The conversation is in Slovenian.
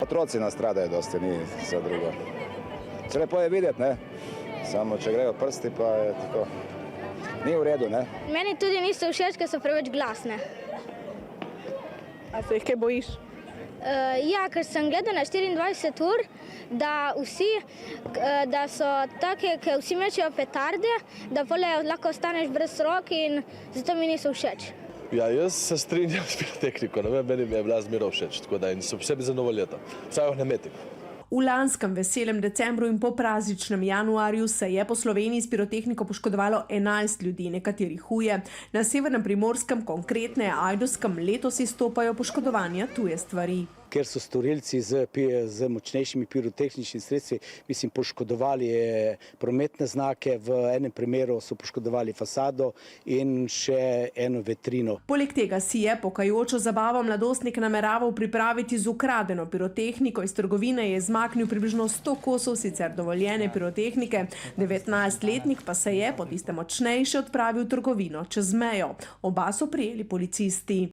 otroci nastradajo dosti, ni za drugo. Lepo je videti, ne? Samo če grejo prsti, pa je tako, ni v redu, ne? Meni tudi niso všeč, ker so preveč glasne. A se jih kaj bojiš? Ja, ker sem gledal na 24 ur, da so take, ker vsi mečejo petarde, da lahko ostaneš brez rok in zato mi niso všeč. Ja, jaz se strinjam s pirotehniko, ne vem, meni je bila zmeraj všeč, tako da in so posebej za novo leto, vsaj ohnemetik. V lanskem veselem decembru in po prazničnem januarju se je po Sloveniji s pirotehniko poškodovalo 11 ljudi, nekateri huje. Na severnem Primorskem, konkretneje Ajdovskem, letos izstopajo poškodovanja tuje stvari. Ker so storilci z močnejšimi pirotehničnimi sredstvi, poškodovali prometne znake, v enem primeru so poškodovali fasado in še eno vetrino. Poleg tega si je pokajočo zabavo mladostnik nameraval pripraviti z ukradeno pirotehniko. Iz trgovine je izmaknil približno 100 kosov sicer dovoljene pirotehnike, 19-letnik pa se je po tistem močnejše odpravil v trgovino čez mejo. Oba so prijeli policisti.